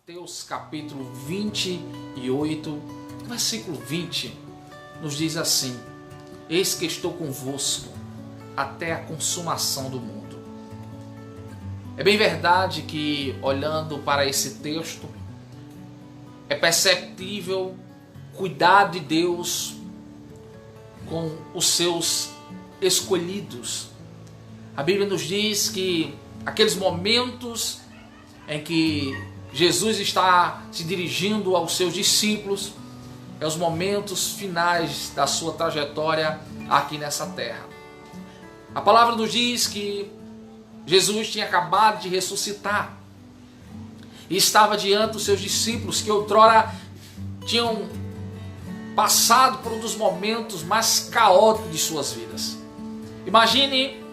Mateus capítulo 28, versículo 20, nos diz assim: Eis que estou convosco até a consumação do mundo. É bem verdade que, olhando para esse texto, é perceptível o cuidado de Deus com os seus escolhidos. A Bíblia nos diz que aqueles momentos em que Jesus está se dirigindo aos seus discípulos é os momentos finais da sua trajetória aqui nessa terra. A palavra nos diz que Jesus tinha acabado de ressuscitar e estava diante dos seus discípulos que outrora tinham passado por um dos momentos mais caóticos de suas vidas. Imagine,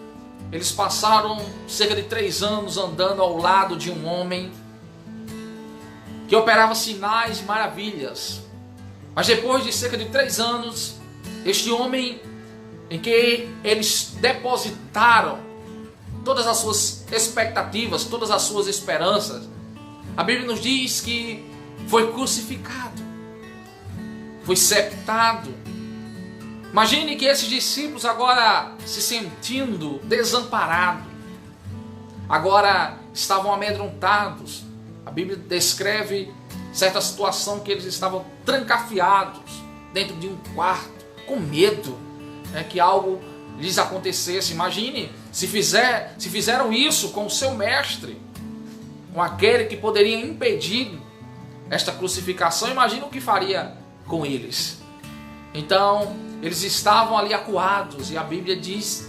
eles passaram cerca de 3 anos andando ao lado de um homem que operava sinais e maravilhas. Mas depois de cerca de 3 anos, este homem em que eles depositaram todas as suas expectativas, todas as suas esperanças, a Bíblia nos diz que foi crucificado, foi sepultado. Imagine que esses discípulos agora se sentindo desamparados, agora estavam amedrontados. A Bíblia descreve certa situação que eles estavam trancafiados dentro de um quarto, com medo, que algo lhes acontecesse. Imagine se fizeram isso com o seu mestre, com aquele que poderia impedir esta crucificação. Imagine o que faria com eles. Então, eles estavam ali acuados, e a Bíblia diz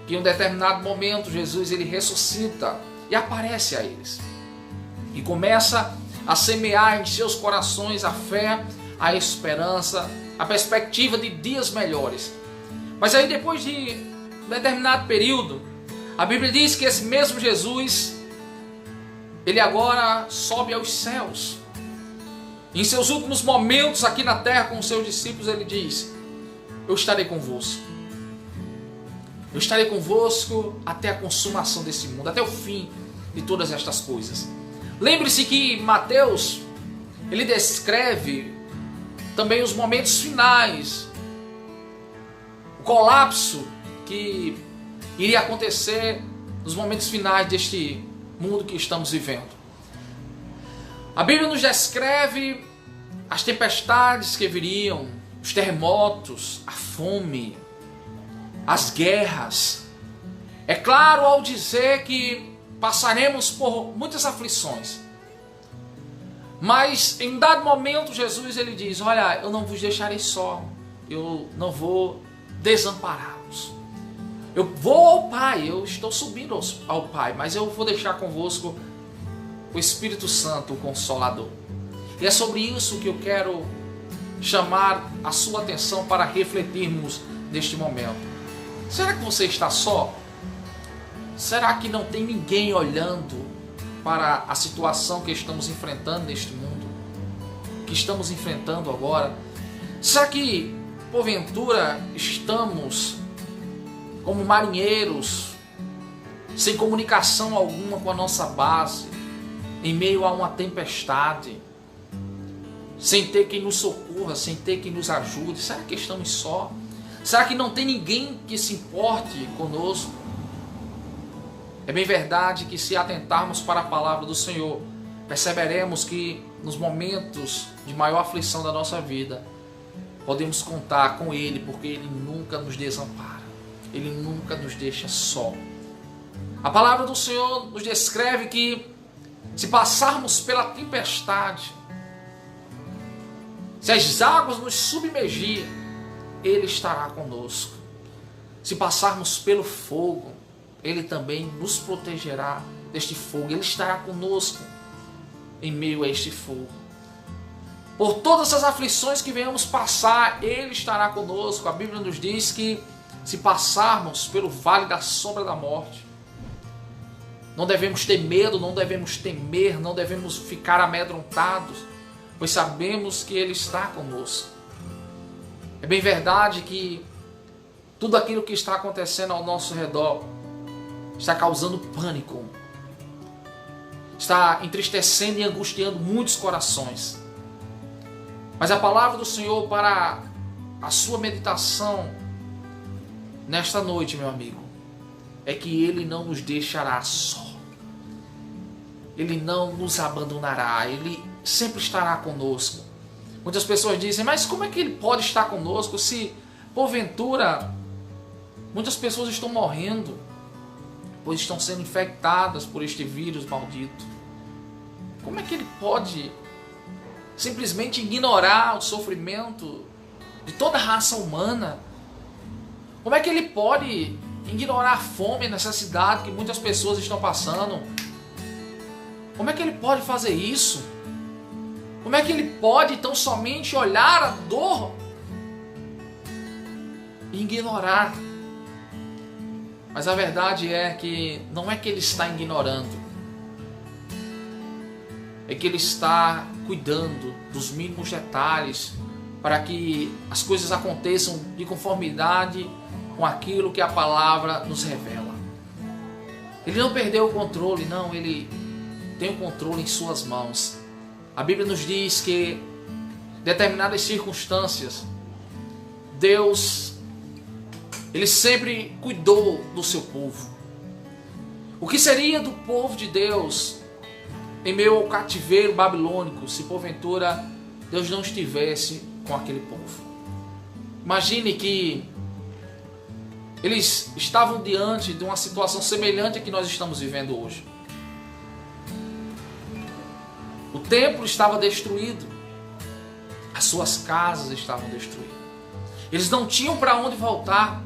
que em um determinado momento Jesus ele ressuscita e aparece a eles e começa a semear em seus corações a fé, a esperança, a perspectiva de dias melhores. Mas aí, depois de um determinado período, a Bíblia diz que esse mesmo Jesus ele agora sobe aos céus. Em seus últimos momentos aqui na terra com os seus discípulos, ele diz: eu estarei convosco. Eu estarei convosco até a consumação desse mundo, até o fim de todas estas coisas. Lembre-se que Mateus, ele descreve também os momentos finais, o colapso que iria acontecer nos momentos finais deste mundo que estamos vivendo. A Bíblia nos descreve as tempestades que viriam, os terremotos, a fome, as guerras. É claro ao dizer que passaremos por muitas aflições. Mas em um dado momento Jesus ele diz: olha, eu não vos deixarei só, eu não vou desampará-los. Eu vou ao Pai, eu estou subindo ao Pai, mas eu vou deixar convosco o Espírito Santo, o Consolador. E é sobre isso que eu quero chamar a sua atenção para refletirmos neste momento. Será que você está só? Será que não tem ninguém olhando para a situação que estamos enfrentando neste mundo? Que estamos enfrentando agora? Será que, porventura, estamos como marinheiros, sem comunicação alguma com a nossa base, em meio a uma tempestade, sem ter quem nos socorra, sem ter quem nos ajude? Será que estamos só? Será que não tem ninguém que se importe conosco? É bem verdade que, se atentarmos para a palavra do Senhor, perceberemos que nos momentos de maior aflição da nossa vida, podemos contar com Ele, porque Ele nunca nos desampara, Ele nunca nos deixa só. A palavra do Senhor nos descreve que, se passarmos pela tempestade, se as águas nos submergirem, Ele estará conosco. Se passarmos pelo fogo, Ele também nos protegerá deste fogo. Ele estará conosco em meio a este fogo. Por todas as aflições que venhamos passar, Ele estará conosco. A Bíblia nos diz que, se passarmos pelo vale da sombra da morte, não devemos ter medo, não devemos temer, não devemos ficar amedrontados, pois sabemos que Ele está conosco. É bem verdade que tudo aquilo que está acontecendo ao nosso redor está causando pânico. está entristecendo e angustiando muitos corações. Mas a palavra do Senhor para a sua meditação nesta noite, meu amigo, é que Ele não nos deixará só. Ele não nos abandonará. Ele sempre estará conosco. Muitas pessoas dizem, mas como é que Ele pode estar conosco se, porventura, muitas pessoas estão morrendo, pois estão sendo infectadas por este vírus maldito? Como é que Ele pode simplesmente ignorar o sofrimento de toda a raça humana? Como é que Ele pode ignorar a fome e a necessidade que muitas pessoas estão passando? Como é que Ele pode fazer isso? Como é que Ele pode tão somente olhar a dor e ignorar? Mas a verdade é que não é que Ele está ignorando, é que Ele está cuidando dos mínimos detalhes para que as coisas aconteçam de conformidade com aquilo que a palavra nos revela. Ele não perdeu o controle, não, Ele tem o controle em suas mãos. A Bíblia nos diz que em determinadas circunstâncias, Deus, Ele sempre cuidou do seu povo. O que seria do povo de Deus em meio ao cativeiro babilônico, se porventura Deus não estivesse com aquele povo? Imagine que eles estavam diante de uma situação semelhante à que nós estamos vivendo hoje. O templo estava destruído, as suas casas estavam destruídas. Eles não tinham para onde voltar.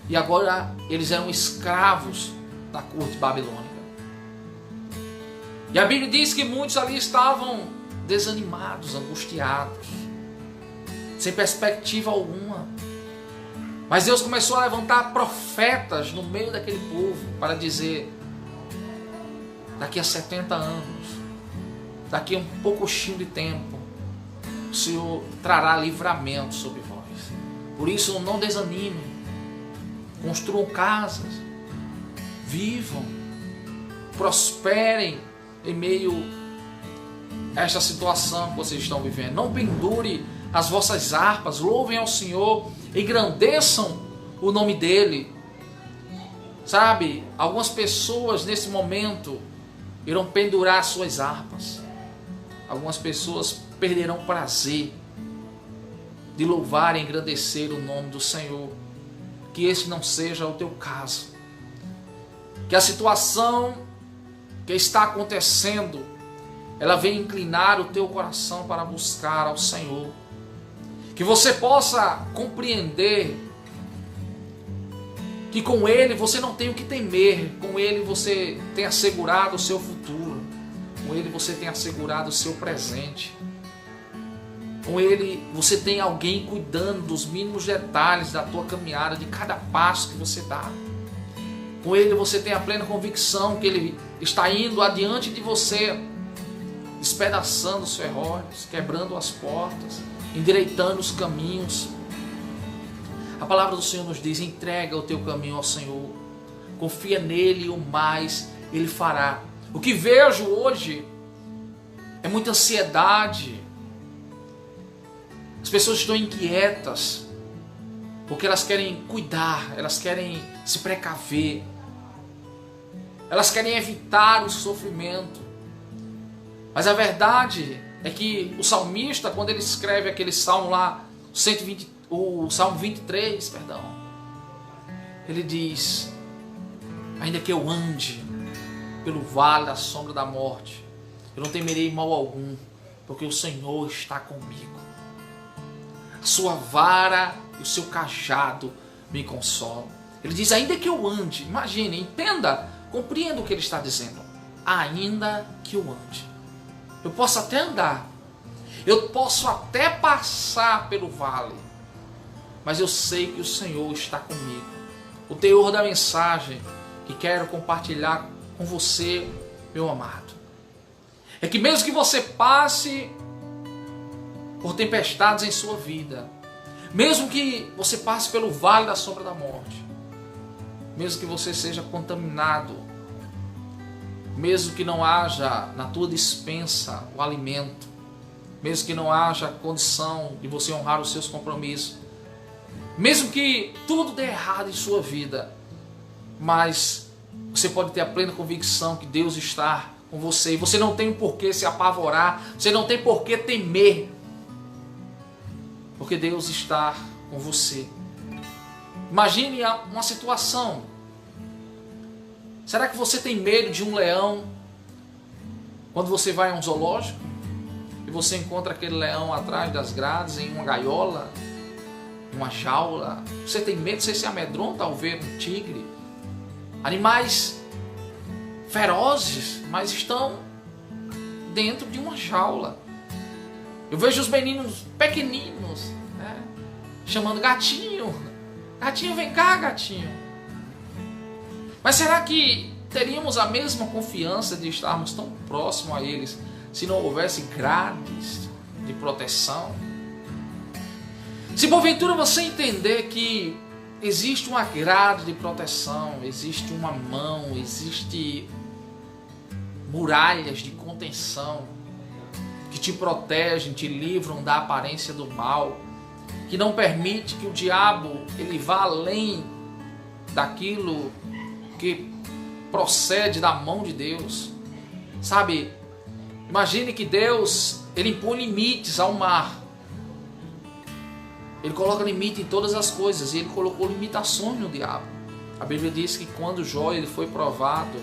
E agora eles eram escravos da corte babilônica. E a Bíblia diz que muitos ali estavam desanimados, angustiados, sem perspectiva alguma. Mas Deus começou a levantar profetas no meio daquele povo para dizer: daqui a 70 anos, daqui a um pouquinho de tempo, o Senhor trará livramento sobre vós. Por isso não desanimem, construam casas, vivam, prosperem em meio a esta situação que vocês estão vivendo. Não pendure as vossas harpas, louvem ao Senhor, engrandeçam o nome dEle. Sabe, algumas pessoas nesse momento irão pendurar suas harpas. Algumas pessoas perderão o prazer de louvar e engrandecer o nome do Senhor. Que esse não seja o teu caso. Que a situação que está acontecendo, ela venha inclinar o teu coração para buscar ao Senhor. Que você possa compreender que com Ele você não tem o que temer. Com Ele você tem assegurado o seu futuro. Com Ele você tem assegurado o seu presente. Com Ele você tem alguém cuidando dos mínimos detalhes da tua caminhada, de cada passo que você dá. Com Ele você tem a plena convicção que Ele está indo adiante de você, despedaçando os ferrolhos, quebrando as portas, endireitando os caminhos. A palavra do Senhor nos diz: entrega o teu caminho ao Senhor, confia nele e o mais Ele fará. O que vejo hoje é muita ansiedade. As pessoas estão inquietas porque elas querem cuidar, elas querem se precaver, elas querem evitar o sofrimento. Mas a verdade é que o salmista, quando ele escreve aquele salmo lá, o Salmo 23, perdão, ele diz: ainda que eu ande pelo vale da sombra da morte, eu não temerei mal algum, porque o Senhor está comigo. A sua vara e o seu cajado me consolam. Ele diz: ainda que eu ande, imagine, entenda, compreenda o que ele está dizendo. Ainda que eu ande, eu posso até andar, eu posso até passar pelo vale, mas eu sei que o Senhor está comigo. O teor da mensagem que quero compartilhar com você, meu amado, é que mesmo que você passe por tempestades em sua vida, mesmo que você passe pelo vale da sombra da morte, mesmo que você seja contaminado mesmo que não haja na tua despensa o alimento, mesmo que não haja condição de você honrar os seus compromissos, mesmo que tudo dê errado em sua vida, mas você pode ter a plena convicção que Deus está com você, e você não tem por que se apavorar, você não tem por que temer, porque Deus está com você. Imagine uma situação. Será que você tem medo de um leão quando você vai a um zoológico e você encontra aquele leão atrás das grades, em uma gaiola, uma jaula? Você tem medo, você se amedronta ao ver um tigre? Animais ferozes, mas estão dentro de uma jaula. Eu vejo os meninos pequeninos, né, chamando gatinho. Gatinho, vem cá, gatinho. Mas será que teríamos a mesma confiança de estarmos tão próximos a eles se não houvesse grades de proteção? Se porventura você entender que existe uma grade de proteção, existe uma mão, existe muralhas de contenção que te protegem, te livram da aparência do mal, que não permite que o diabo ele vá além daquilo que procede da mão de Deus. Sabe, imagine que Deus ele impõe limites ao mar. Ele coloca limite em todas as coisas e ele colocou limitações no diabo. A Bíblia diz que quando Jó ele foi provado,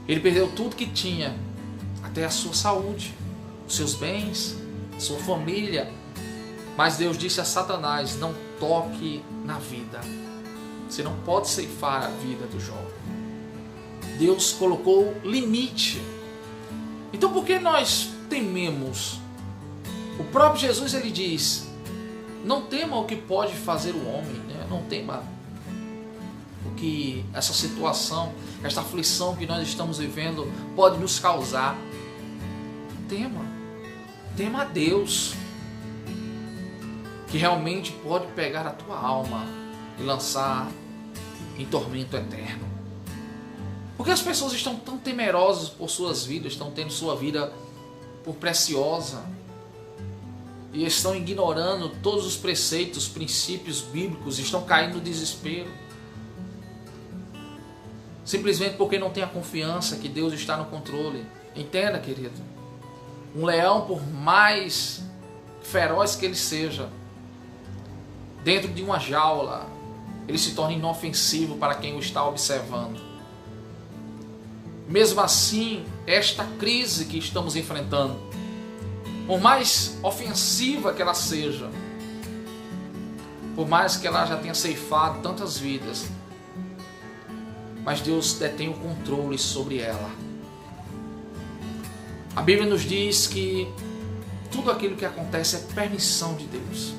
ele perdeu tudo que tinha, até a sua saúde, os seus bens, a sua família. Mas Deus disse a Satanás: não toque na vida. Você não pode ceifar a vida do Jó. Deus colocou limite. Então por que nós tememos? O próprio Jesus ele diz: não tema o que pode fazer o homem, né? Não tema o que essa situação, esta aflição que nós estamos vivendo pode nos causar. Tema a Deus, que realmente pode pegar a tua alma e lançar em tormento eterno. Porque as pessoas estão tão temerosas por suas vidas, estão tendo sua vida por preciosa e estão ignorando todos os preceitos, princípios bíblicos, estão caindo no desespero. Simplesmente porque não tem a confiança que Deus está no controle. Entenda, querido, um leão, por mais feroz que ele seja, dentro de uma jaula, ele se torna inofensivo para quem o está observando. Mesmo assim, esta crise que estamos enfrentando, por mais ofensiva que ela seja, por mais que ela já tenha ceifado tantas vidas, mas Deus detém o controle sobre ela. A Bíblia nos diz que tudo aquilo que acontece é permissão de Deus.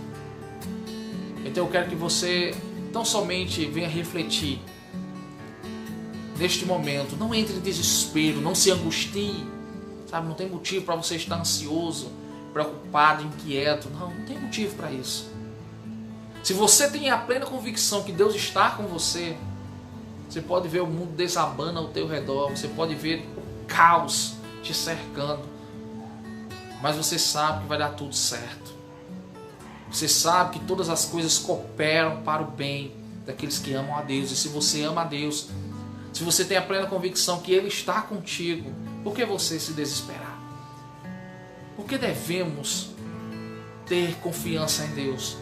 Então eu quero que você tão somente venha refletir neste momento. Não entre em desespero, não se angustie, sabe? Não tem motivo para você estar ansioso, preocupado, inquieto. Não tem motivo para isso. Se você tem a plena convicção que Deus está com você, você pode ver o mundo desabando ao teu redor, você pode ver o caos te cercando, mas você sabe que vai dar tudo certo. Você sabe que todas as coisas cooperam para o bem daqueles que amam a Deus. E se você ama a Deus, se você tem a plena convicção que Ele está contigo, por que você se desesperar? Por que devemos ter confiança em Deus?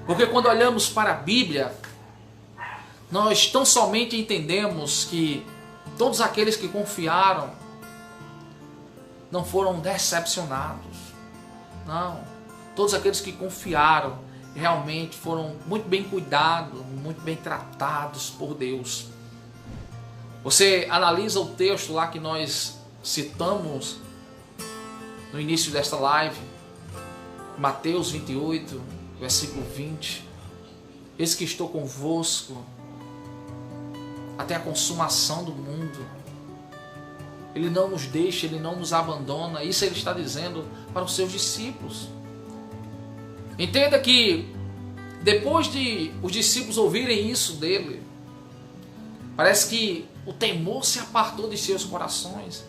Porque quando olhamos para a Bíblia, nós tão somente entendemos que todos aqueles que confiaram não foram decepcionados. Não. Todos aqueles que confiaram realmente foram muito bem cuidados, muito bem tratados por Deus. Você analisa o texto lá que nós citamos no início desta live, Mateus 28, versículo 20. Eis que estou convosco até a consumação do mundo. Ele não nos deixa, Ele não nos abandona. Isso Ele está dizendo para os seus discípulos. Entenda que depois de os discípulos ouvirem isso dele, Parece que o temor se apartou de seus corações.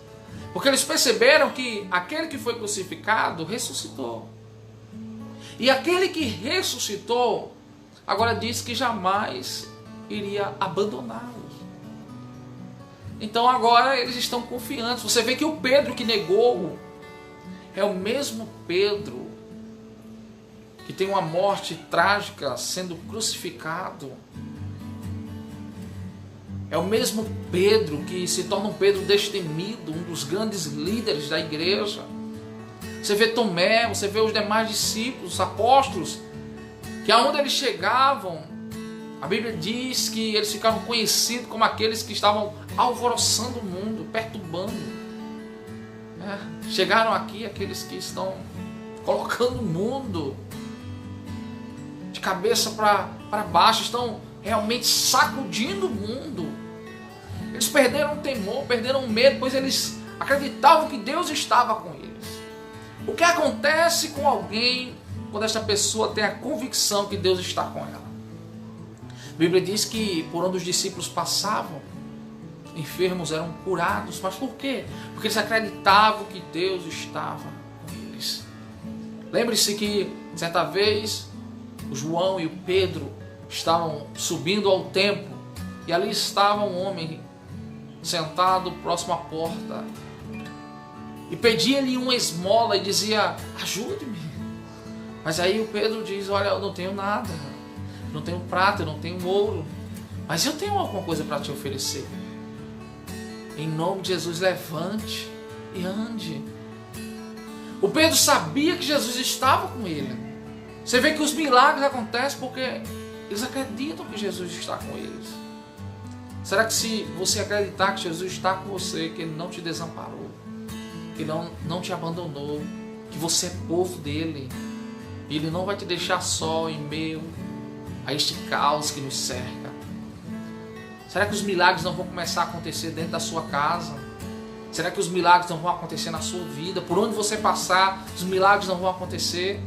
Porque eles perceberam que aquele que foi crucificado ressuscitou. E aquele que ressuscitou, agora diz que jamais iria abandoná-los. Então agora eles estão confiantes. Você vê que o Pedro que negou é o mesmo Pedro que tem uma morte trágica sendo crucificado. É o mesmo Pedro que se torna um Pedro destemido, um dos grandes líderes da igreja. Você vê Tomé, você vê os demais discípulos, os apóstolos, que aonde eles chegavam, a Bíblia diz que eles ficaram conhecidos como aqueles que estavam alvoroçando o mundo, perturbando. Chegaram aqui aqueles que estão colocando o mundo de cabeça para baixo, estão realmente sacudindo o mundo. Eles perderam o temor, perderam o medo, pois eles acreditavam que Deus estava com eles. O que acontece com alguém quando esta pessoa tem a convicção que Deus está com ela? A Bíblia diz que por onde os discípulos passavam, enfermos eram curados. Mas por quê? Porque eles acreditavam que Deus estava com eles. Lembre-se que certa vez o João e o Pedro estavam subindo ao templo e ali estava um homem sentado próximo à porta e pedia-lhe uma esmola e dizia: ajude-me. Mas aí o Pedro diz: olha, eu não tenho nada, não tenho prata, eu não tenho ouro, mas eu tenho alguma coisa para te oferecer. Em nome de Jesus, levante e ande. O Pedro sabia que Jesus estava com ele. Você vê que os milagres acontecem porque eles acreditam que Jesus está com eles. Será que se você acreditar que Jesus está com você, que Ele não te desamparou, que Ele não te abandonou, que você é povo dEle, e Ele não vai te deixar só em meio a este caos que nos cerca? Será que os milagres não vão começar a acontecer dentro da sua casa? Será que os milagres não vão acontecer na sua vida? Por onde você passar, os milagres não vão acontecer?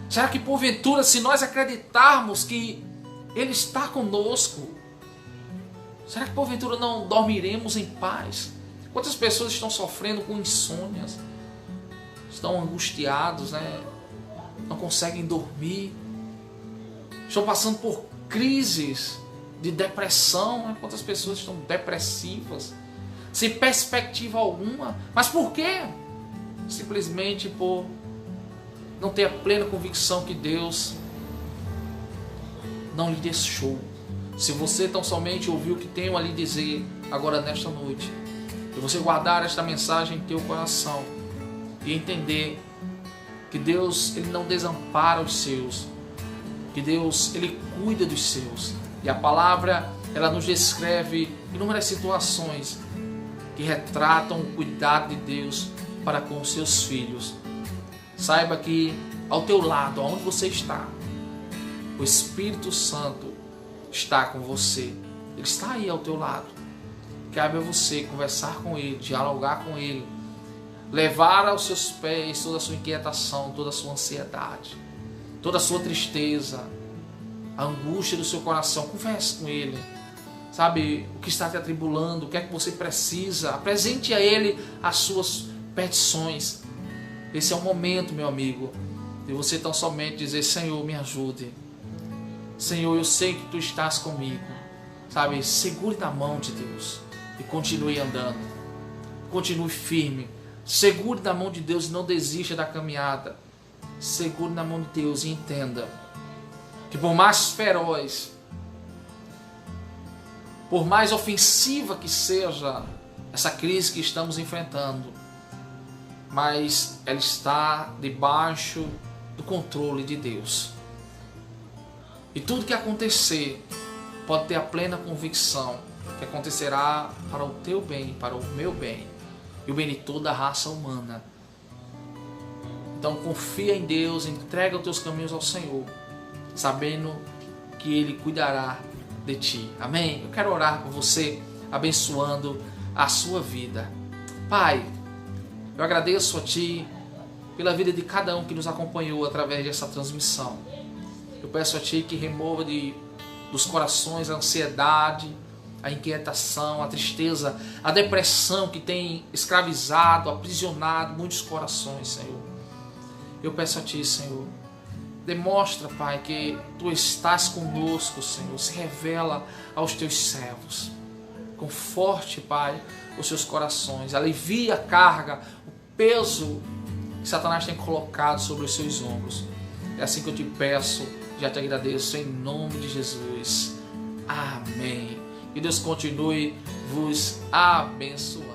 Será que porventura, se nós acreditarmos que Ele está conosco, será que porventura não dormiremos em paz? Quantas pessoas estão sofrendo com insônias? Estão angustiados, não conseguem dormir. Estão passando por crises de depressão. Quantas pessoas estão depressivas, sem perspectiva alguma. Mas por quê? Simplesmente por não ter a plena convicção que Deus não lhe deixou. Se você tão somente ouviu o que tenho a lhe dizer agora nesta noite, e você guardar esta mensagem em teu coração e entender que Deus, Ele não desampara os seus, que Deus, Ele cuida dos seus. E a palavra, ela nos descreve inúmeras situações que retratam o cuidado de Deus para com os seus filhos. Saiba que ao teu lado, aonde você está, o Espírito Santo está com você. Ele está aí ao teu lado. Cabe a você conversar com Ele, dialogar com Ele, levar aos seus pés toda a sua inquietação, toda a sua ansiedade, toda a sua tristeza, a angústia do seu coração. Converse com Ele. Sabe o que está te atribulando, o que é que você precisa. Apresente a Ele as suas petições. Esse é o momento, meu amigo, de você tão somente dizer: Senhor, me ajude. Senhor, eu sei que Tu estás comigo. Sabe, segure na mão de Deus e continue andando. Continue firme. Segure na mão de Deus e não desista da caminhada. Segure na mão de Deus e entenda que por mais feroz, por mais ofensiva que seja essa crise que estamos enfrentando, mas ela está debaixo do controle de Deus. E tudo que acontecer, pode ter a plena convicção que acontecerá para o teu bem, para o meu bem e o bem de toda a raça humana. Então confia em Deus, entrega os teus caminhos ao Senhor, sabendo que Ele cuidará de ti. Amém? Eu quero orar por você, abençoando a sua vida. Pai, eu agradeço a Ti pela vida de cada um que nos acompanhou através dessa transmissão. Eu peço a Ti que remova dos corações a ansiedade, a inquietação, a tristeza, a depressão que tem escravizado, aprisionado muitos corações, Senhor. Eu peço a Ti, Senhor, demonstra, Pai, que Tu estás conosco, Senhor. Se revela aos Teus servos. Conforte, Pai, os seus corações. Alivia a carga, o peso que Satanás tem colocado sobre os seus ombros. É assim que eu te peço, já te agradeço, em nome de Jesus. Amém. Que Deus continue vos abençoando.